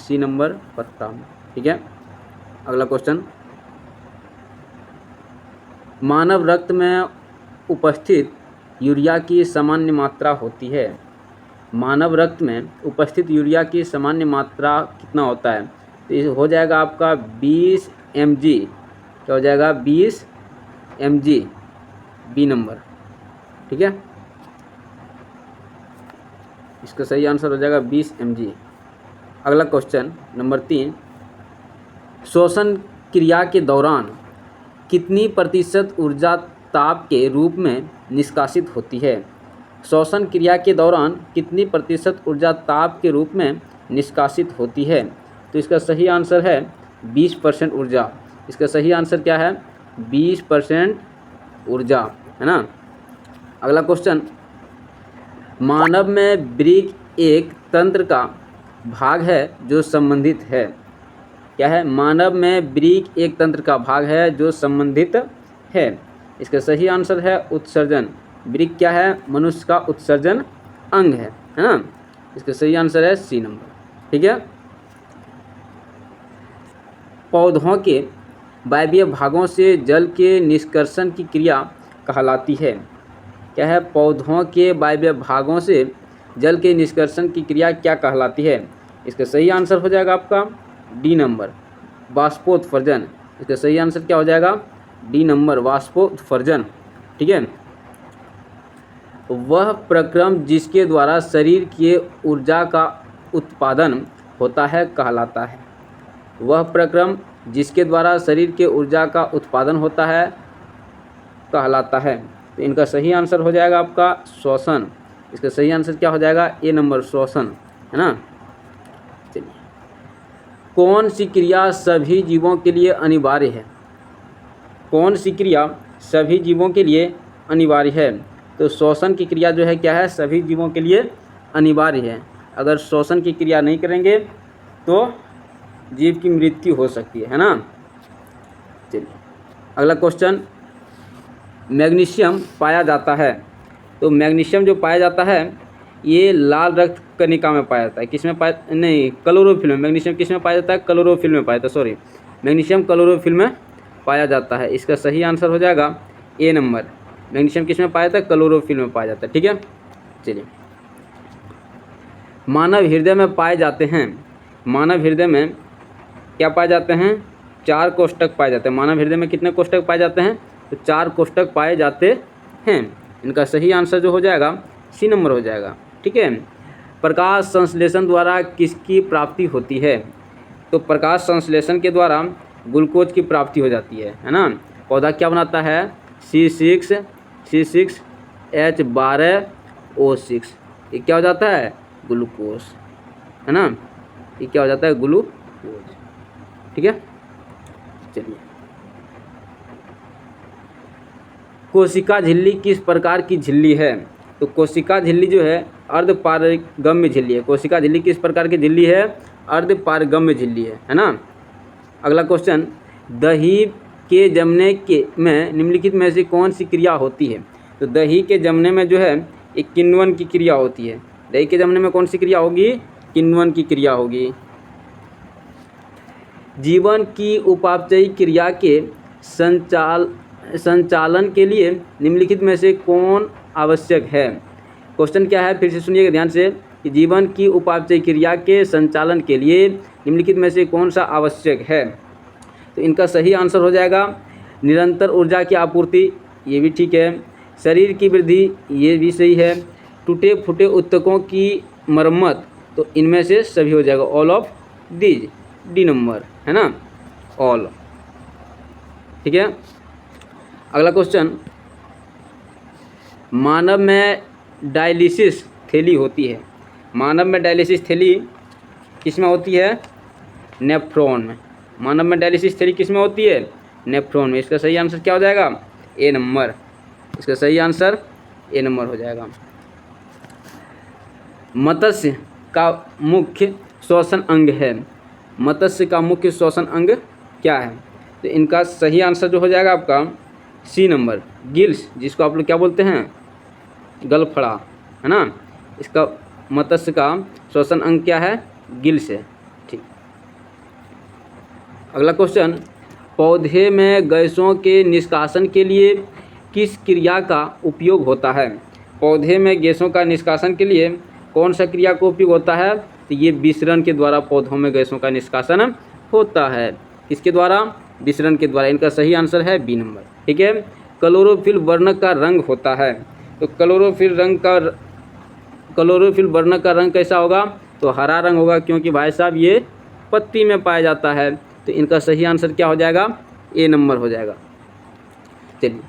सी number पत्ता। ठीक है, अगला क्वेश्चन, मानव रक्त में उपस्थित यूरिया की सामान्य मात्रा होती है। मानव रक्त में उपस्थित यूरिया की सामान्य मात्रा कितना होता है? तो ये हो जाएगा आपका 20 mg। क्या हो जाएगा? 20 mg, बी नंबर। ठीक है, इसका सही आंसर हो जाएगा 20 mg। अगला क्वेश्चन नंबर 3, श्वसन क्रिया के दौरान कितनी प्रतिशत ऊर्जा ताप के रूप में निष्कासित होती है? श्वसन क्रिया के दौरान कितनी प्रतिशत ऊर्जा ताप के रूप में निष्कासित होती है? तो इसका सही आंसर है 20% ऊर्जा। इसका सही आंसर क्या है? 20% ऊर्जा, है ना। अगला क्वेश्चन, मानव में वृक्क एक तंत्र का भाग है जो संबंधित है। क्या है? मानव में वृक्क एक तंत्र का भाग है जो संबंधित है। इसका सही आंसर है उत्सर्जन। वृक्क क्या है? मनुष्य का उत्सर्जन अंग है ना। इसका सही आंसर है सी नंबर। ठीक है, पौधों के वायवीय भागों से जल के निष्कर्षण की क्रिया कहलाती है। क्या है? पौधों के वायवीय भागों से जल के निष्कर्षण की क्रिया क्या कहलाती है? इसका सही आंसर हो जाएगा आपका डी नंबर, वाष्पोत्सर्जन। इसका सही आंसर क्या हो जाएगा? डी नंबर, वाष्पोत्सर्जन। ठीक है, वह प्रक्रम जिसके द्वारा शरीर के ऊर्जा का उत्पादन होता है कहलाता है। वह प्रक्रम जिसके द्वारा शरीर के ऊर्जा का उत्पादन होता है कहलाता है। तो इनका सही आंसर हो जाएगा आपका श्वसन। इसका सही आंसर क्या हो जाएगा? ए नंबर, श्वसन, है ना। चलिए, कौन सी क्रिया सभी जीवों के लिए अनिवार्य है? कौन सी क्रिया सभी जीवों के लिए अनिवार्य है? तो श्वसन की क्रिया जो है क्या है? सभी जीवों के लिए अनिवार्य है। अगर श्वसन की क्रिया नहीं करेंगे तो जीव की मृत्यु हो सकती है ना। चलिए, अगला क्वेश्चन, मैग्नीशियम पाया जाता है। तो मैग्नीशियम जो पाया जाता है ये लाल रक्त कणिका में पाया जाता है। किसमें पाया? नहीं, क्लोरोफिल में। मैग्नीशियम किसमें पाया जाता है? क्लोरोफिल में पाया जाता है। सॉरी, मैग्नीशियम क्लोरोफिल में पाया जाता है। इसका सही आंसर हो जाएगा ए नंबर। मैग्नीशियम किसमें पाया जाता है? क्लोरोफिल में पाया जाता है। ठीक है, चलिए, मानव हृदय में पाए जाते हैं। मानव हृदय में क्या पाए जाते हैं? 4 कोष्ठक पाए जाते हैं। मानव हृदय में कितने कोष्ठक पाए जाते हैं? तो 4 कोष्ठक पाए जाते हैं। इनका सही आंसर जो हो जाएगा सी नंबर हो जाएगा। ठीक है, प्रकाश संश्लेषण द्वारा किसकी प्राप्ति होती है? तो प्रकाश संश्लेषण के द्वारा ग्लूकोज की प्राप्ति हो जाती है ना। पौधा क्या बनाता है? C6H12O6। ये क्या हो जाता है? ग्लूकोज, है ना। ये क्या हो जाता है? ग्लूकोज। ठीक है, चलिए, कोशिका झिल्ली किस प्रकार की झिल्ली है? तो कोशिका झिल्ली जो है अर्धपारगम्य झिल्ली है। कोशिका झिल्ली किस प्रकार की झिल्ली है? अर्धपारगम्य झिल्ली है ना। अगला क्वेश्चन, दही के जमने के में निम्नलिखित में से कौन सी क्रिया होती है? तो दही के जमने में जो है एक किण्वन की क्रिया होती है। दही के जमने में कौन सी क्रिया होगी? किण्वन की क्रिया होगी। जीवन की उपापचयी क्रिया के संचालन के लिए निम्नलिखित में से कौन आवश्यक है? क्वेश्चन क्या है? फिर से सुनिएगा ध्यान से कि जीवन की उपापचयी क्रिया के संचालन के लिए निम्नलिखित में से कौन सा आवश्यक है? तो इनका सही आंसर हो जाएगा निरंतर ऊर्जा की आपूर्ति। ये भी ठीक है। शरीर की वृद्धि, ये भी सही है। टूटे फूटे ऊतकों की मरम्मत, तो इनमें से सभी हो जाएगा, all of these, D number, है ना, ऑल। ठीक है, अगला क्वेश्चन, मानव में डायलिसिस थैली होती है। मानव में डायलिसिस थैली किसमें होती है? नेफ्रॉन में। मानव में डायलिसिस थैली किसमें होती है? नेफ्रॉन में। इसका सही आंसर क्या हो जाएगा? ए नंबर। इसका सही आंसर ए नंबर हो जाएगा। मत्स्य का मुख्य श्वसन अंग है। मत्स्य का मुख्य श्वसन अंग क्या है? तो इनका सही आंसर जो हो जाएगा आपका सी नंबर, गिल्स, जिसको आप लोग क्या बोलते हैं? गलफड़ा, है ना। इसका मत्स्य का श्वसन अंग क्या है? गिल्स है। ठीक। अगला क्वेश्चन, पौधे में गैसों के निष्कासन के लिए किस क्रिया का उपयोग होता है? पौधे में गैसों का निष्कासन के लिए कौन सा क्रिया का उपयोग होता है? तो ये विसरण के द्वारा पौधों में गैसों का निष्कासन होता है। किसके द्वारा? विसरण के द्वारा। इनका सही आंसर है बी नंबर। ठीक है। क्लोरोफिल वर्णक का रंग होता है, तो क्लोरोफिल वर्णक का रंग कैसा होगा? तो हरा रंग होगा, क्योंकि भाई साहब ये पत्ती में पाया जाता है। तो इनका सही आंसर क्या हो जाएगा? ए नंबर हो जाएगा। चलिए,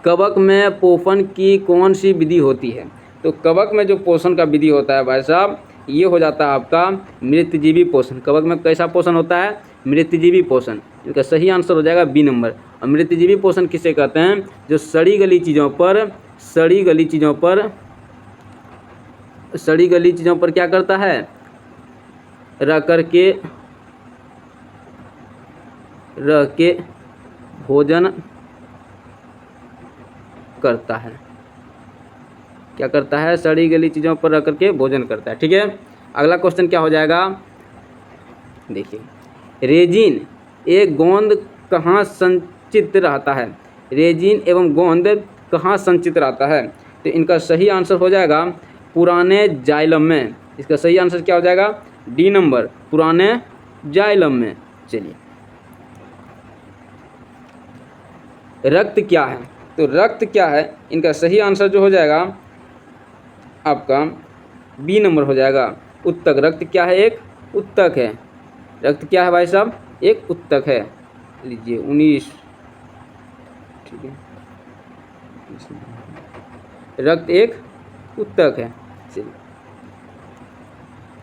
कवक में पोषण की कौन सी विधि होती है? तो कवक में जो पोषण का विधि होता है भाई साहब, ये हो जाता है आपका मृतजीवी पोषण। कवक में कैसा पोषण होता है? मृतजीवी पोषण। इनका सही आंसर हो जाएगा बी नंबर। और मृतजीवी पोषण किसे कहते हैं? जो सड़ी गली चीज़ों पर क्या करता है? रह के भोजन करता है। क्या करता है? सड़ी गली चीज़ों पर रह करके भोजन करता है। ठीक है। अगला क्वेश्चन क्या हो जाएगा? देखिए, रेजिन एक गोंद कहाँ संचित रहता है? रेजिन एवं गोंद कहाँ संचित रहता है? तो इनका सही आंसर हो जाएगा पुराने जाइलम में। इसका सही आंसर क्या हो जाएगा? डी नंबर, पुराने जाइलम में। चलिए, रक्त क्या है? तो रक्त क्या है? इनका सही आंसर जो हो जाएगा आपका बी नंबर हो जाएगा, उत्तक। रक्त क्या है? एक उत्तक है। रक्त क्या है भाई साहब? एक उत्तक है। लीजिए 19। ठीक है, रक्त एक उत्तक है। चलिए,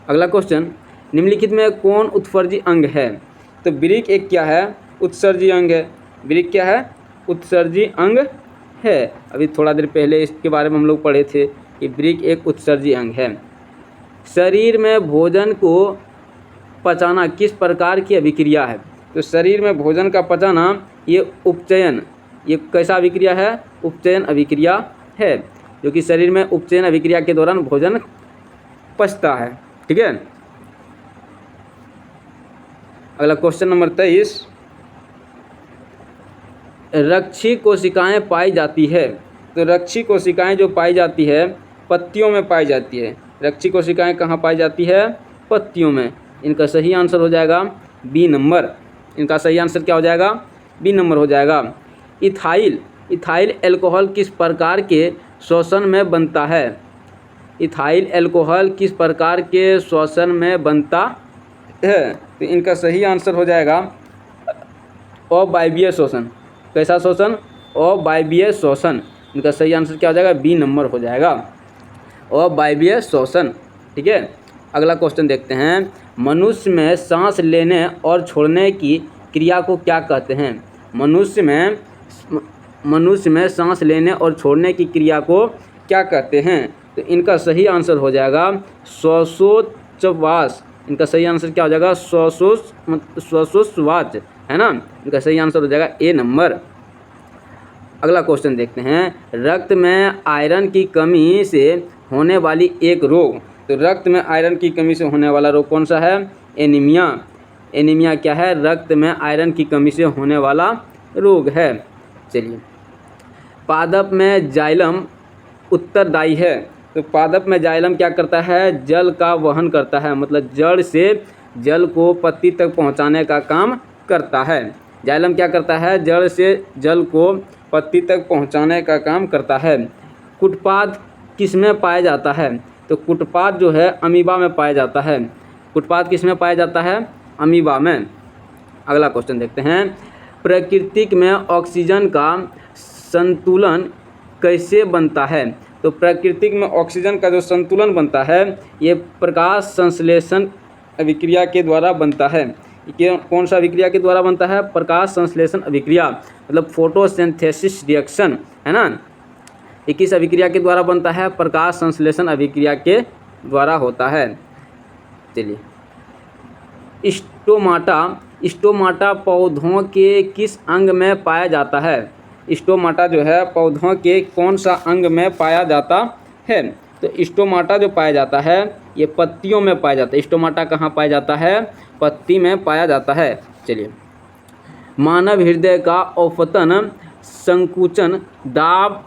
अगला क्वेश्चन, निम्नलिखित में कौन उत्सर्जी अंग है? तो वृक्क एक क्या है? उत्सर्जी अंग है। वृक्क क्या है? उत्सर्जी अंग है। अभी थोड़ा देर पहले इसके बारे में हम लोग पढ़े थे कि वृक्क एक उत्सर्जी अंग है। शरीर में भोजन को पचाना किस प्रकार की अभिक्रिया है? तो शरीर में भोजन का पचाना ये उपचयन, ये कैसा अभिक्रिया है? उपचयन अभिक्रिया है, जो कि शरीर में उपचयन अभिक्रिया के दौरान भोजन पचता है। ठीक है। अगला क्वेश्चन नंबर 23, रक्षी कोशिकाएं पाई जाती है। तो रक्षी कोशिकाएं जो पाई जाती है पत्तियों में पाई जाती है। रक्षी कोशिकाएं कहाँ पाई जाती है? पत्तियों में। इनका सही आंसर हो जाएगा बी नंबर। इनका सही आंसर क्या हो जाएगा? बी नंबर हो जाएगा। इथाइल अल्कोहल किस प्रकार के श्वसन में बनता है? इथाइल अल्कोहल किस प्रकार के श्वसन में बनता है? तो इनका सही आंसर हो जाएगा अवायवीय श्वसन। कैसा श्वसन? अवायवीय श्वसन। इनका सही आंसर क्या हो जाएगा? बी नंबर हो जाएगा, अवायवीय श्वसन। ठीक है। अगला क्वेश्चन देखते हैं, मनुष्य में सांस लेने और छोड़ने की क्रिया को क्या कहते हैं? मनुष्य में सांस लेने और छोड़ने की क्रिया को क्या कहते हैं? तो इनका सही आंसर हो जाएगा श्वासोच्छ्वास। इनका सही आंसर क्या हो जाएगा? श्वासोच्छ्वास, है ना। इनका सही आंसर हो जाएगा ए नंबर। अगला क्वेश्चन देखते हैं, रक्त में आयरन की कमी से होने वाली एक रोग। तो रक्त में आयरन की कमी से होने वाला रोग कौन सा है? एनीमिया। एनीमिया क्या है? रक्त में आयरन की कमी से होने वाला रोग है। चलिए, पादप में जाइलम उत्तरदायी है। तो पादप में जाइलम क्या करता है? जल का वहन करता है, मतलब जड़ से जल को पत्ती तक पहुंचाने का काम करता है। जाइलम क्या करता है? जड़ से जल को पत्ती तक पहुंचाने का काम करता है। कुटपाद किस में पाया जाता है? तो कुटपाद जो है अमीबा में पाया जाता है। कुटपाद किस में पाया जाता है? अमीबा में। अगला क्वेश्चन देखते हैं, प्रकृति में ऑक्सीजन का संतुलन कैसे बनता है? तो प्रकृति में ऑक्सीजन का जो संतुलन बनता है ये प्रकाश संश्लेषण अभिक्रिया के द्वारा बनता है। ये कौन सा अभिक्रिया के द्वारा बनता है? प्रकाश संश्लेषण अभिक्रिया, मतलब फोटोसिंथेसिस रिएक्शन, है ना। ये किस अभिक्रिया के द्वारा बनता है? प्रकाश संश्लेषण अभिक्रिया के द्वारा होता है। चलिए, स्टोमाटा पौधों के किस अंग में पाया जाता है? स्टोमाटा जो है पौधों के कौन सा अंग में पाया जाता है? तो स्टोमाटा जो पाया जाता है ये पत्तियों में पाया जाता है। स्टोमाटा कहाँ पाया जाता है? पत्ती में पाया जाता है। चलिए, मानव हृदय का औसतन संकुचन दाब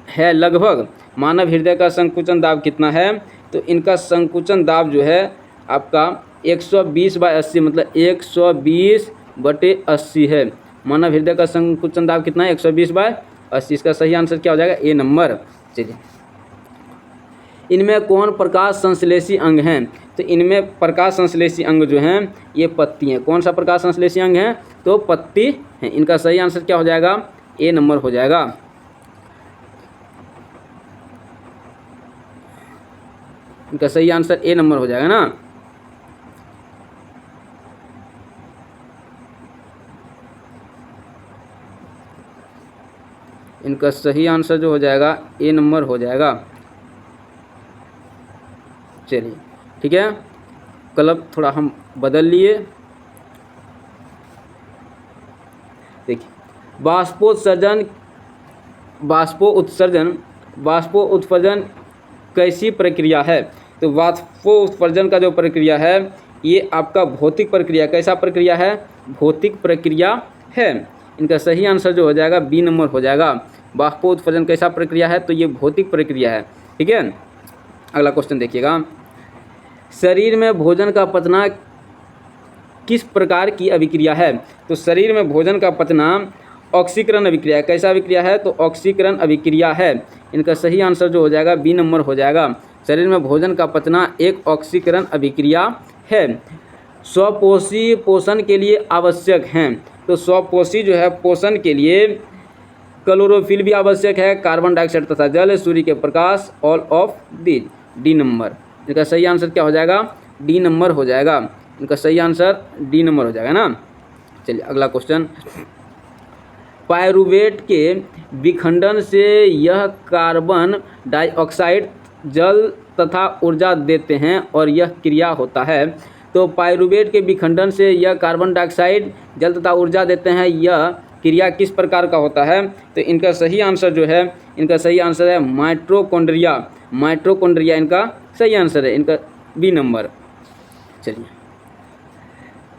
है लगभग। मानव हृदय का संकुचन दाब कितना है? तो इनका संकुचन दाब जो है आपका 120/80 मतलब 120/80 है। मानव हृदय का संकुचन दाब कितना है? 120/80। इसका सही आंसर क्या हो जाएगा? ए नंबर। चलिए, इनमें कौन प्रकाश संश्लेषी अंग हैं? तो इनमें प्रकाश संश्लेषी अंग जो हैं ये पत्ती हैं। कौन सा प्रकाश संश्लेषी अंग है? तो पत्ती है। इनका सही आंसर क्या हो जाएगा? ए नंबर हो जाएगा। इनका सही आंसर ए नंबर हो जाएगा ना। इनका सही आंसर जो हो जाएगा ए नंबर हो जाएगा। चलिए ठीक है, कलम थोड़ा हम बदल लिए। देखिए, वाष्पोत्सर्जन कैसी प्रक्रिया है? तो वाष्पोत्सर्जन का जो प्रक्रिया है ये आपका भौतिक प्रक्रिया। कैसा प्रक्रिया है? भौतिक प्रक्रिया है। इनका सही आंसर जो हो जाएगा बी नंबर हो जाएगा। वाष्पोत्सर्जन कैसा प्रक्रिया है? तो ये भौतिक प्रक्रिया है। ठीक है, अगला क्वेश्चन देखिएगा। शरीर में भोजन का पचना किस प्रकार की अभिक्रिया है? तो शरीर में भोजन का पचना ऑक्सीकरण अभिक्रिया। कैसा अभिक्रिया है? तो ऑक्सीकरण अभिक्रिया है। इनका सही आंसर जो हो जाएगा बी नंबर हो जाएगा। शरीर में भोजन का पचना एक ऑक्सीकरण अभिक्रिया है। स्वपोषी पोषण के लिए आवश्यक हैं। तो स्वपोषी जो है पोषण के लिए क्लोरोफिल भी आवश्यक है, कार्बन डाइऑक्साइड तथा जल, सूर्य के प्रकाश, all of these. D number. इनका सही आंसर क्या हो जाएगा? डी नंबर हो जाएगा। इनका सही आंसर डी नंबर हो जाएगा ना। चलिए अगला क्वेश्चन। पायरुवेट के विखंडन से यह कार्बन डाइऑक्साइड जल तथा ऊर्जा देते हैं और यह क्रिया होता है। तो पायरुवेट के विखंडन से यह कार्बन डाइऑक्साइड जल तथा ऊर्जा देते हैं, यह क्रिया किस प्रकार का होता है? तो इनका सही आंसर जो है, इनका सही आंसर है माइटोकॉन्ड्रिया। माइटोकॉन्ड्रिया इनका सही आंसर है। इनका बी नंबर। चलिए,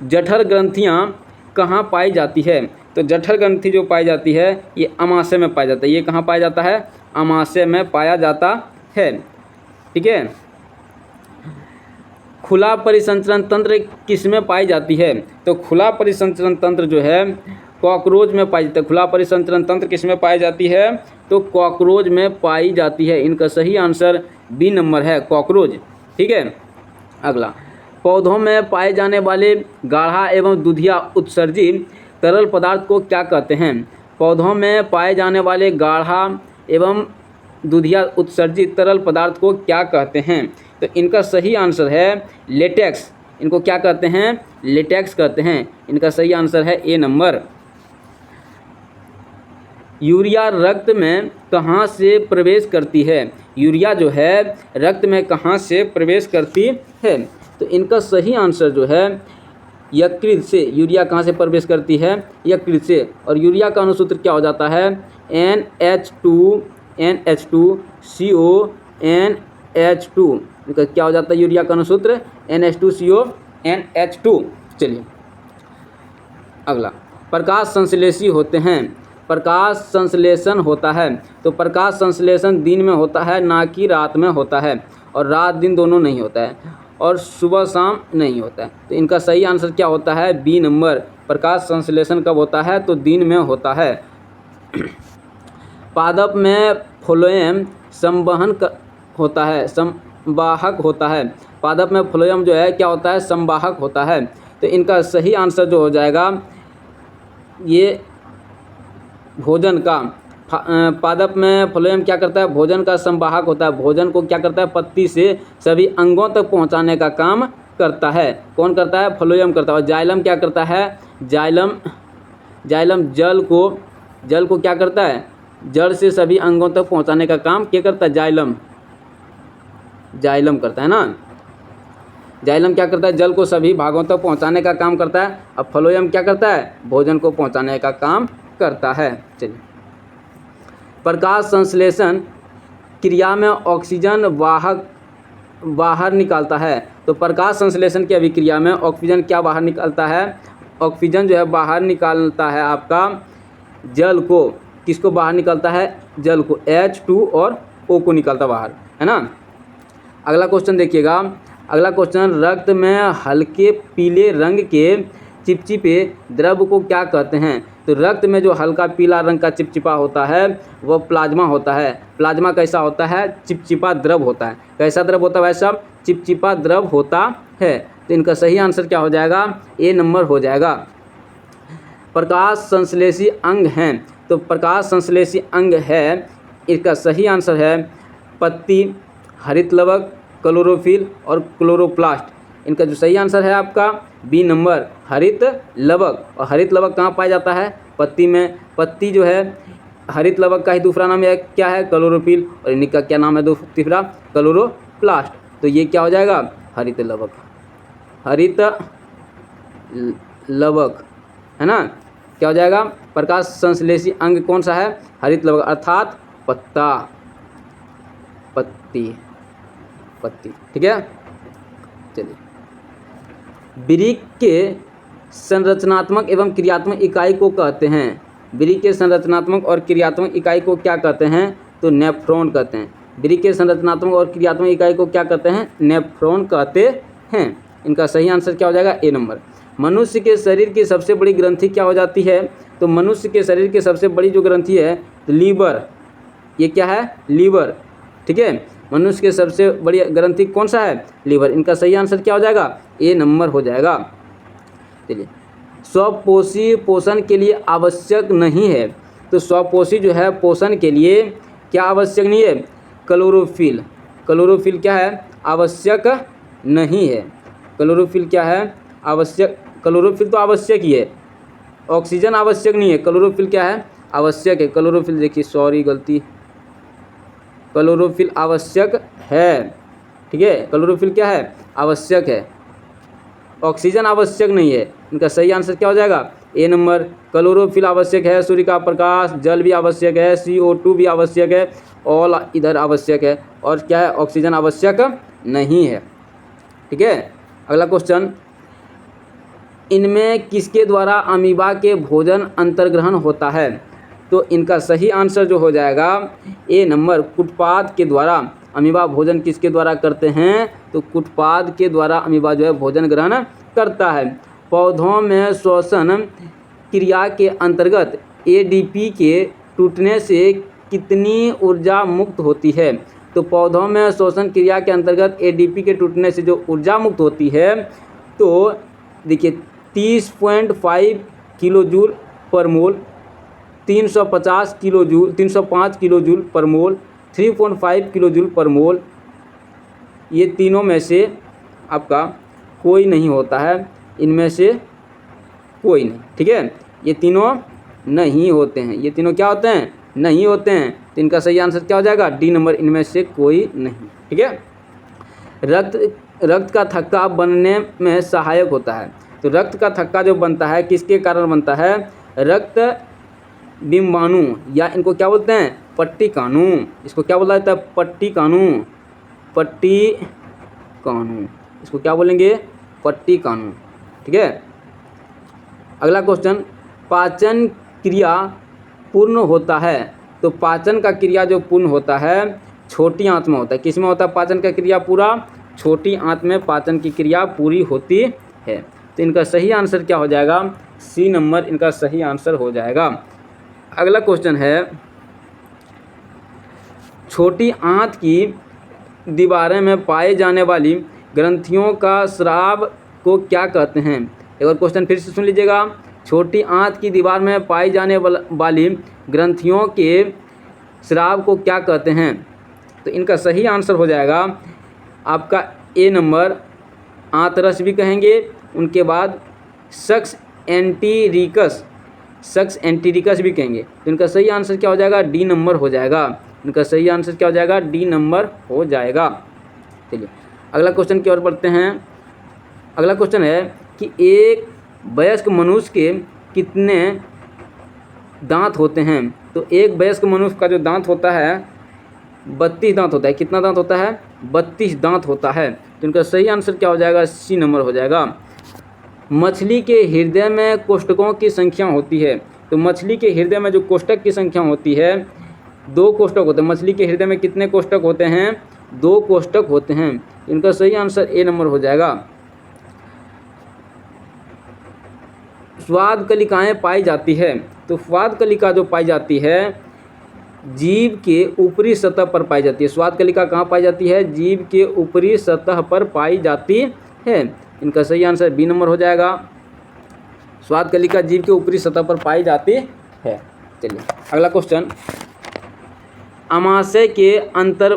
जठर ग्रंथियाँ कहाँ पाई जाती है? तो जठर ग्रंथि जो पाई जाती है ये अमाशय में पाया जाता है। ये कहाँ पाया जाता है? अमाशय में पाया जाता है। ठीक है, खुला परिसंचरण तंत्र किसमें पाई जाती है? तो खुला परिसंचरण तंत्र जो है कॉकरोच में पाई जाती है। खुला परिसंचरण तंत्र किसमें पाई जाती है? तो कॉकरोच में पाई जाती है। इनका सही आंसर बी नंबर है, कॉकरोच। ठीक है, अगला। पौधों में पाए जाने वाले गाढ़ा एवं दूधिया उत्सर्जित तरल पदार्थ को क्या कहते हैं? पौधों में पाए जाने वाले गाढ़ा एवं दूधिया उत्सर्जित तरल पदार्थ को क्या कहते हैं? तो इनका सही आंसर है लेटेक्स। इनको क्या कहते हैं? लेटेक्स कहते हैं। इनका सही आंसर है ए नंबर। यूरिया रक्त में कहाँ से प्रवेश करती है? यूरिया जो है रक्त में कहाँ से प्रवेश करती है? तो इनका सही आंसर जो है यकृत से। यूरिया कहाँ से प्रवेश करती है? यकृत से। और यूरिया का अनुसूत्र क्या हो जाता है? NH2CO NH2। इनका क्या हो जाता है यूरिया का अनुसूत्र? NH2CO चलिए अगला। प्रकाश संश्लेषी होते हैं। प्रकाश संश्लेषण होता है। तो प्रकाश संश्लेषण दिन में होता है, ना कि रात में होता है। और रात दिन दोनों नहीं होता है, और सुबह शाम नहीं होता है। तो इनका सही आंसर क्या होता है? B number. प्रकाश संश्लेषण कब होता है? तो दिन में होता है। पादप में फ्लोएम होता है, संवाहक होता है। पादप में फ्लोएम जो है क्या होता है? संवाहक होता है। तो इनका सही आंसर जो हो जाएगा ये भोजन का। पादप में फ्लोएम क्या करता है? भोजन का संवाहक होता है। भोजन को क्या करता है? पत्ती से सभी अंगों तक पहुंचाने का काम करता है। कौन करता है? फ्लोएम करता है। और जाइलम क्या करता है? जाइलम जल को क्या करता है? जड़ से सभी अंगों तक पहुंचाने का काम क्या करता है? जाइलम करता है ना। जाइलम क्या करता है? जल को सभी भागों तक पहुंचाने का काम करता है। अब फ्लोएम क्या करता है? भोजन को पहुंचाने का काम करता है। चलिए, प्रकाश संश्लेषण क्रिया में ऑक्सीजन वाहक बाहर निकालता है। तो प्रकाश संश्लेषण की अभिक्रिया में ऑक्सीजन क्या बाहर निकलता है? ऑक्सीजन जो है बाहर निकालता है आपका जल को, किसको बाहर निकालता है, जल को, H2 और O को निकालता बाहर, है ना। अगला क्वेश्चन देखिएगा, अगला क्वेश्चन, रक्त में हल्के पीले रंग के चिपचिपे द्रव को क्या कहते हैं। तो रक्त में जो हल्का पीला रंग का चिपचिपा होता है वह प्लाज्मा होता है। प्लाज्मा कैसा होता है, चिपचिपा द्रव होता है। कैसा द्रव होता है भाई साहब, चिपचिपा द्रव होता है। तो इनका सही आंसर क्या हो जाएगा, ए नंबर हो जाएगा। प्रकाश संश्लेषी अंग हैं, तो प्रकाश संश्लेषी अंग है, इसका सही आंसर है पत्ती, हरित लवक, क्लोरोफिल और क्लोरोप्लास्ट। इनका जो सही आंसर है आपका बी नंबर, हरित लवक। और हरित लवक कहाँ पाया जाता है, पत्ती में। पत्ती जो है हरित लवक का ही दूसरा नाम है क्या है, क्लोरोफिल, और इनका क्या नाम है तीसरा, क्लोरोप्लास्ट। तो ये क्या हो जाएगा, हरित लवक, हरित लवक, है ना। क्या हो जाएगा, प्रकाश संश्लेषी अंग कौन सा है, हरित लवक, अर्थात पत्ता, पत्ती, पत्ती, ठीक है। चलिए, वृक्क के संरचनात्मक एवं क्रियात्मक इकाई को कहते हैं। वृक्क के संरचनात्मक और क्रियात्मक इकाई को क्या कहते हैं, तो नेफ्रॉन कहते हैं। वृक्क के संरचनात्मक और क्रियात्मक इकाई को क्या कहते हैं, नेफ्रॉन कहते हैं। इनका सही आंसर क्या हो जाएगा, ए नंबर। मनुष्य के शरीर की सबसे बड़ी ग्रंथि क्या हो जाती है, तो मनुष्य के शरीर की सबसे बड़ी जो ग्रंथि है, तो लीवर, ये क्या है, लीवर, ठीक है। मनुष्य के सबसे बड़ी ग्रंथि कौन सा है, लीवर। इनका सही आंसर क्या हो जाएगा, ए नंबर हो जाएगा। चलिए, स्वपोषी पोषण के लिए आवश्यक नहीं है, तो स्वपोषी जो है पोषण के लिए क्या आवश्यक नहीं है, क्लोरोफिल। क्लोरोफिल क्या है, आवश्यक नहीं है। क्लोरोफिल क्या है, आवश्यक, क्लोरोफिल तो आवश्यक ही है, ऑक्सीजन आवश्यक नहीं है, क्लोरोफिल क्या है, आवश्यक है। क्लोरोफिल देखिए, सॉरी गलती, क्लोरोफिल आवश्यक है, ठीक है। क्लोरोफिल क्या है, आवश्यक है, ऑक्सीजन आवश्यक नहीं है। इनका सही आंसर क्या हो जाएगा, ए नंबर। क्लोरोफिल आवश्यक है, सूर्य का प्रकाश, जल भी आवश्यक है, CO2 भी आवश्यक है, ऑल इधर आवश्यक है, और क्या है, ऑक्सीजन आवश्यक नहीं है, ठीक है। अगला क्वेश्चन, इनमें किसके द्वारा अमीबा के भोजन अंतर्ग्रहण होता है। तो इनका सही आंसर जो हो जाएगा, ए नंबर, कुटपाद के द्वारा। अमीबा भोजन किसके द्वारा करते हैं, तो कुटपाद के द्वारा अमीबा जो है भोजन ग्रहण करता है। पौधों में श्वसन क्रिया के अंतर्गत ADP के टूटने से कितनी ऊर्जा मुक्त होती है। तो पौधों में श्वसन क्रिया के अंतर्गत ADP के टूटने से जो ऊर्जा मुक्त होती है, तो देखिए 30.5 किलो जूल पर मोल, 350 किलो जूल, 305 किलो जूल पर मोल, 3.5 किलो जूल पर मोल, ये तीनों में से आपका कोई नहीं होता है, इनमें से कोई नहीं, ठीक है। ये तीनों नहीं होते हैं, ये तीनों क्या होते हैं, नहीं होते हैं। तो इनका सही आंसर क्या हो जाएगा, डी नंबर, इनमें से कोई नहीं, ठीक है। रक्त का थक्का बनने में सहायक होता है। तो रक्त का थक्का जो बनता है किसके कारण बनता है, रक्त बिंबाणु, या इनको क्या बोलते हैं, पट्टी कानू। इसको क्या बोला जाता है, पट्टी कानू, पट्टी कानू, इसको क्या बोलेंगे, पट्टी कानू, ठीक है। अगला क्वेश्चन, पाचन क्रिया पूर्ण होता है। तो पाचन का क्रिया जो पूर्ण होता है छोटी आंत में होता है। किस में होता है पाचन का क्रिया पूरा, छोटी आंत में पाचन की क्रिया पूरी होती है। तो इनका सही आंसर क्या हो जाएगा, सी नंबर, इनका सही आंसर हो जाएगा। अगला क्वेश्चन है, छोटी आंत की दीवारें में पाए जाने वाली ग्रंथियों का स्राव को क्या कहते हैं। एक बार क्वेश्चन फिर से सुन लीजिएगा, छोटी आंत की दीवार में पाई जाने वाली ग्रंथियों के स्राव को क्या कहते हैं। तो इनका सही आंसर हो जाएगा आपका ए नंबर, आंतरस भी कहेंगे, उनके बाद सक्स एंटीरिकस, सक्स एंटीरिकस भी कहेंगे। तो इनका सही आंसर क्या हो जाएगा, डी नंबर हो जाएगा। इनका सही आंसर क्या हो जाएगा, डी नंबर हो जाएगा। चलिए अगला क्वेश्चन की ओर बढ़ते हैं। अगला क्वेश्चन है कि एक वयस्क मनुष्य के कितने दांत होते हैं। तो एक वयस्क मनुष्य का जो दांत होता है 32 दांत होता है। कितना दांत होता है, 32 दांत होता है। तो इनका सही आंसर क्या हो जाएगा, सी नंबर हो जाएगा। मछली के हृदय में कोष्ठकों की संख्या होती है। तो मछली के हृदय में जो कोष्ठक की संख्या होती है, 2 कोष्ठक होते हैं। मछली के हृदय में कितने कोष्ठक होते हैं? 2 कोष्ठक होते हैं। इनका सही आंसर ए नंबर हो जाएगा। स्वाद कलिकाएं पाई जाती है। तो स्वाद कलिका जो पाई जाती है जीभ के ऊपरी सतह पर पाई जाती है। स्वाद कलिका कहाँ पाई जाती है? जीभ के ऊपरी सतह पर पाई जाती है। इनका सही आंसर बी नंबर हो जाएगा। स्वाद कलिका जीभ के ऊपरी सतह पर पाई जाती है। चलिए अगला क्वेश्चन, अमाशय के अंतर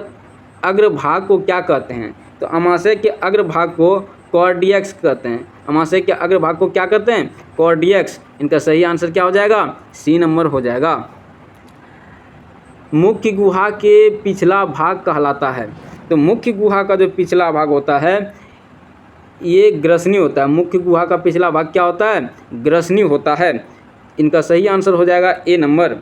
अग्रभाग को क्या कहते हैं? तो अमाशय के अग्रभाग को कॉर्डियक्स कहते हैं। अमाशय के अग्रभाग को क्या कहते हैं? कॉर्डियक्स। इनका सही आंसर क्या हो जाएगा? सी नंबर हो जाएगा। मुख्य गुहा के पिछला भाग कहलाता है। तो मुख्य गुहा का जो पिछला भाग होता है ये ग्रसनी होता है। मुख्य गुहा का पिछला भाग क्या होता है? ग्रसनी होता है। इनका सही आंसर हो जाएगा ए नंबर।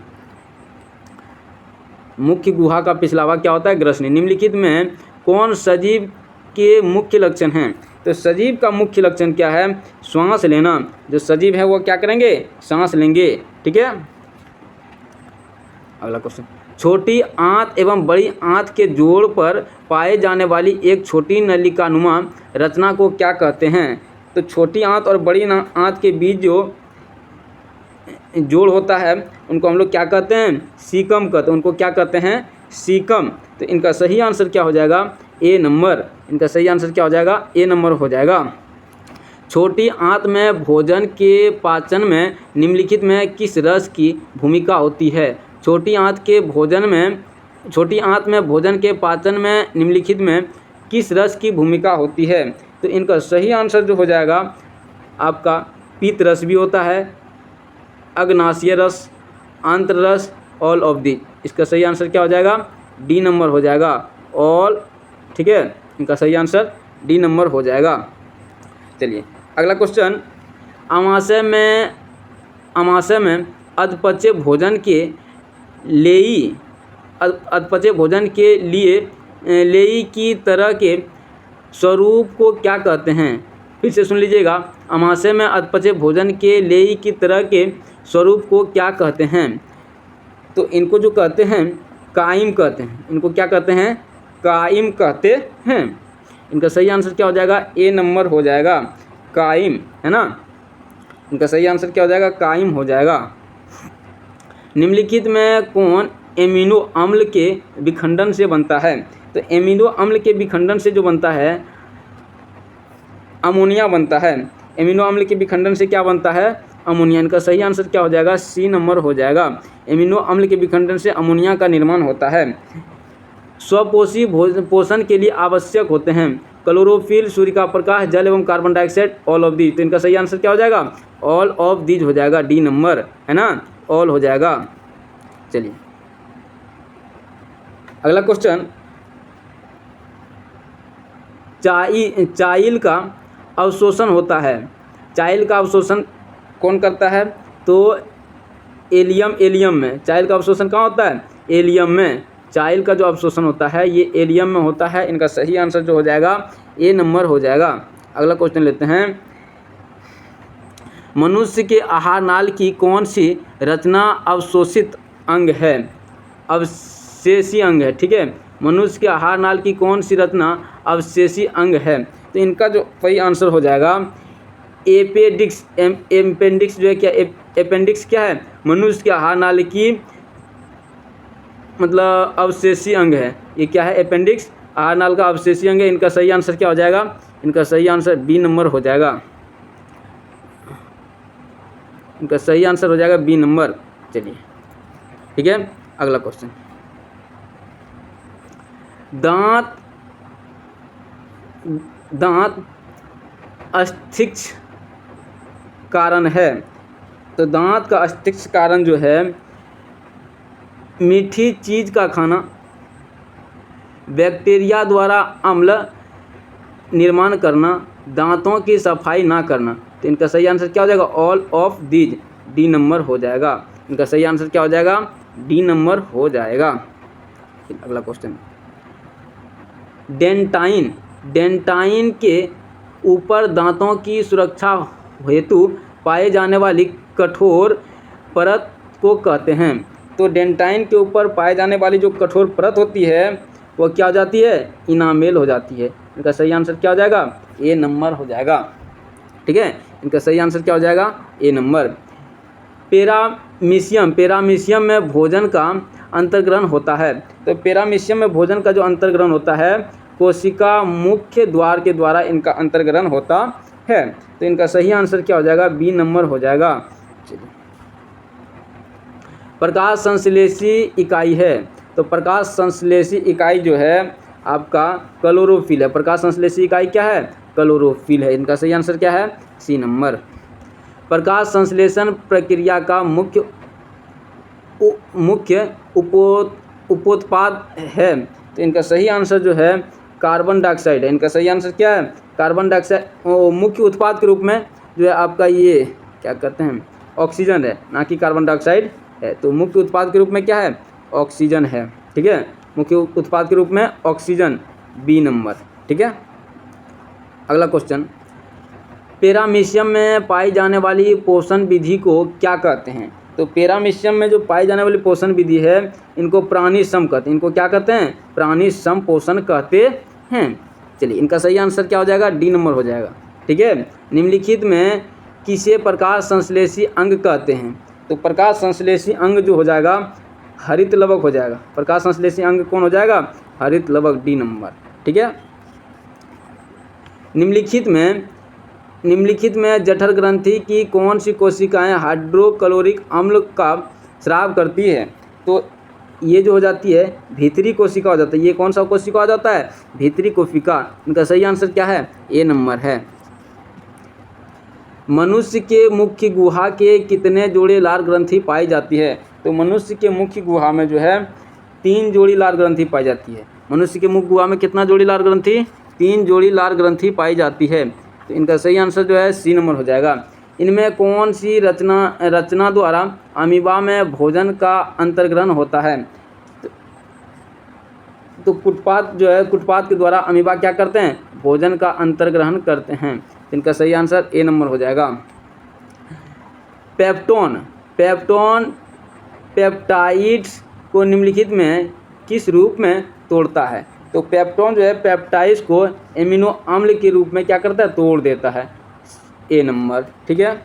मुख्य गुहा का पिछला भाग क्या होता है? ग्रसनी। निम्नलिखित में कौन सजीव के मुख्य लक्षण हैं? तो सजीव का मुख्य लक्षण क्या है? श्वास लेना। जो सजीव है वो क्या करेंगे? सांस लेंगे। ठीक है। अगला क्वेश्चन, छोटी आंत एवं बड़ी आंत के जोड़ पर पाए जाने वाली एक छोटी नलिकानुमा रचना को क्या कहते हैं? तो छोटी आंत और बड़ी आंत के बीच जो जोड़ होता है उनको हम लोग क्या कहते हैं? सीकम कहते हैं। उनको क्या कहते हैं? सीकम। तो इनका सही आंसर क्या हो जाएगा? ए नंबर। इनका सही आंसर क्या हो जाएगा? ए नंबर हो जाएगा। छोटी आंत में भोजन के पाचन में निम्नलिखित में किस रस की भूमिका होती है? छोटी आंत में भोजन के पाचन में निम्नलिखित में किस रस की भूमिका होती है? तो इनका सही आंसर जो हो जाएगा आपका पीत रस भी होता है, अग्नाशय रस, आंत्र रस, ऑल ऑफ दी। इसका सही आंसर क्या हो जाएगा? डी नंबर हो जाएगा। ऑल। ठीक है। इनका सही आंसर डी नंबर हो जाएगा। चलिए अगला क्वेश्चन, अमाशय में अधपचे भोजन के लिए लेई की तरह के स्वरूप को क्या कहते हैं? फिर से सुन लीजिएगा। अमाशय में अधपचे भोजन के लेई की तरह के स्वरूप को क्या कहते हैं? तो इनको जो कहते हैं काइम कहते हैं। इनको क्या कहते हैं? काइम कहते हैं। इनका सही आंसर क्या हो जाएगा? ए नंबर हो जाएगा। काइम, है ना। इनका सही आंसर क्या हो जाएगा? काइम हो जाएगा। निम्नलिखित में कौन एमिनो अम्ल के विखंडन से बनता है? तो एमिनो अम्ल के विखंडन से जो बनता है अमोनिया बनता है। एमिनो अम्ल के विखंडन से क्या बनता है? अमोनिया। इनका सही आंसर क्या हो जाएगा? सी नंबर हो जाएगा। एमिनो अम्ल के विखंडन से अमोनिया का निर्माण होता है। स्वपोषी पोषण के लिए आवश्यक होते हैं क्लोरोफिल, सूर्य का प्रकाश, जल एवं carbon dioxide, all of these. तो इनका सही आंसर क्या हो जाएगा? ऑल ऑफ दीज हो जाएगा। डी नंबर, है ना। ऑल हो जाएगा। चलिए अगला क्वेश्चन, चाइल का अवशोषण होता है। चाइल का अवशोषण कौन करता है? तो एलियम में। चाइल का अवशोषण कहाँ होता है? एलियम में। चाइल का जो अवशोषण होता है ये एलियम में होता है। इनका सही आंसर जो हो जाएगा ए नंबर हो जाएगा। अगला क्वेश्चन लेते हैं, मनुष्य के आहार नाल की कौन सी रचना अवशोषित अंग है? अवशेषी अंग है। ठीक है। मनुष्य के आहार नाल की कौन सी रचना अवशेषी अंग है? तो इनका जो सही आंसर हो जाएगा एपेंडिक्स। एपेंडिक्स जो है क्या? एपेंडिक्स क्या है? मनुष्य के आहार नाल की मतलब अवशेषी अंग है। ये क्या है? अपेंडिक्स आहार नाल का अवशेषी अंग है। इनका सही आंसर क्या हो जाएगा? इनका सही आंसर बी नंबर हो जाएगा। इनका सही आंसर हो जाएगा बी नंबर। चलिए ठीक है। अगला क्वेश्चन, दांत अस्थिक्ष कारण है। तो दांत का अस्थिक्ष कारण जो है मीठी चीज़ का खाना, बैक्टीरिया द्वारा अम्ल निर्माण करना, दांतों की सफाई ना करना। तो इनका सही आंसर क्या हो जाएगा? All of these. D number हो जाएगा। इनका सही आंसर क्या हो जाएगा? डी नंबर हो जाएगा। अगला क्वेश्चन, डेंटाइन के ऊपर दांतों की सुरक्षा हेतु पाए जाने वाली कठोर परत को कहते हैं। तो डेंटाइन के ऊपर पाए जाने वाली जो कठोर परत होती है वो क्या हो जाती है, इनामेल हो जाती है। इनका सही आंसर क्या हो जाएगा, ए नंबर हो जाएगा। ठीक है, इनका सही आंसर क्या हो जाएगा, ए नंबर। पेरामीशियम, पेरामीशियम में भोजन का अंतर्ग्रहण होता है। तो पेरामीशियम में भोजन का जो अंतर्ग्रहण होता है कोशिका मुख्य द्वार के द्वारा इनका अंतर्ग्रहण होता है। तो इनका सही आंसर क्या हो जाएगा, बी नंबर हो जाएगा। प्रकाश संश्लेषी इकाई है। तो प्रकाश संश्लेषी इकाई जो है आपका क्लोरोफिल है। प्रकाश संश्लेषी इकाई क्या है, क्लोरोफिल है। इनका सही आंसर क्या है, सी नंबर। प्रकाश संश्लेषण प्रक्रिया का मुख्य उपोत्पाद है। तो इनका सही आंसर जो है कार्बन डाइऑक्साइड है। इनका सही आंसर क्या है, कार्बन डाइऑक्साइड। मुख्य उत्पाद के रूप में जो है आपका ये क्या कहते हैं, ऑक्सीजन है, ना कि कार्बन डाइऑक्साइड है। तो मुख्य उत्पाद के रूप में क्या है, ऑक्सीजन है। ठीक है, मुख्य उत्पाद के रूप में ऑक्सीजन, बी नंबर। ठीक है, अगला क्वेश्चन, पेरामीशियम में पाई जाने वाली पोषण विधि को क्या कहते हैं। तो पेरामीशियम में जो पाई जाने वाली पोषण विधि है इनको प्राणी सम कहते हैं। इनको क्या कहते हैं, प्राणी सम पोषण कहते हैं। चलिए, इनका सही आंसर क्या हो जाएगा, डी नंबर हो जाएगा। ठीक है, निम्नलिखित में किसे प्रकाश संश्लेषी अंग कहते हैं। तो प्रकाश संश्लेषी अंग जो हो जाएगा हरित लवक हो जाएगा। प्रकाश संश्लेषी अंग कौन हो जाएगा, हरित लवक, डी नंबर। ठीक है, निम्नलिखित में जठर ग्रंथि की कौन सी कोशिकाएं हाइड्रोक्लोरिक अम्ल का स्राव करती है। तो ये जो हो जाती है भीतरी कोशिका हो जाता है। ये कौन सा कोशिका हो जाता है, भीतरी कोशिका। इनका सही आंसर क्या है, ए नंबर है। मनुष्य के मुख्य गुहा के कितने जोड़े लार ग्रंथि पाई जाती है। तो मनुष्य के मुख्य गुहा में जो है 3 जोड़ी लार ग्रंथि पाई जाती है। मनुष्य के मुख्य गुहा में कितना जोड़ी लार ग्रंथि, 3 जोड़ी लार ग्रंथि पाई जाती है। तो इनका सही आंसर जो है सी नंबर हो जाएगा। इनमें कौन सी रचना द्वारा अमीबा में भोजन का अंतर्ग्रहण होता है। तो कुटपात जो है, कुटपात के द्वारा अमीबा क्या करते हैं, भोजन का अंतर्ग्रहण करते हैं। इनका सही आंसर ए नंबर हो जाएगा। पेप्टोन पेप्टाइड्स को निम्नलिखित में किस रूप में तोड़ता है। तो पेप्टोन जो है पेप्टाइड्स को एमिनो अम्ल के रूप में क्या करता है, तोड़ देता है, ए नंबर। ठीक है,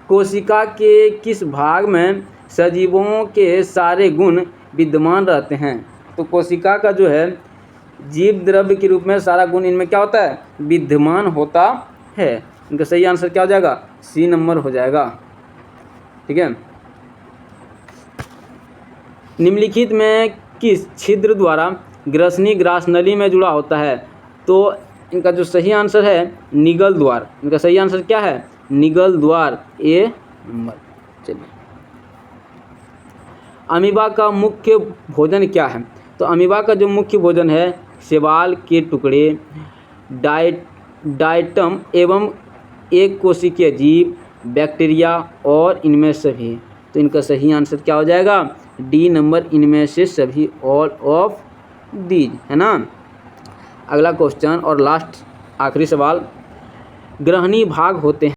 कोशिका के किस भाग में सजीवों के सारे गुण विद्यमान रहते हैं। तो कोशिका का जो है जीव द्रव्य के रूप में सारा गुण इनमें क्या होता है, विद्यमान होता है। इनका सही आंसर क्या हो जाएगा, सी नंबर हो जाएगा। ठीक है, निम्नलिखित में किस छिद्र द्वारा ग्रसनी ग्रासनली में जुड़ा होता है। तो इनका जो सही आंसर है निगल द्वार। इनका सही आंसर क्या है, निगल द्वार, ए नंबर। चलिए, अमीबा का मुख्य भोजन क्या है। तो अमीबा का जो मुख्य भोजन है शैवाल के टुकड़े, डायटम एवं एक कोशिकीय जीव, बैक्टीरिया और इनमें सभी। तो इनका सही आंसर क्या हो जाएगा, डी नंबर, इनमें से सभी, ऑल ऑफ दीज, है ना। अगला क्वेश्चन और लास्ट आखिरी सवाल, ग्रहणी भाग होते हैं।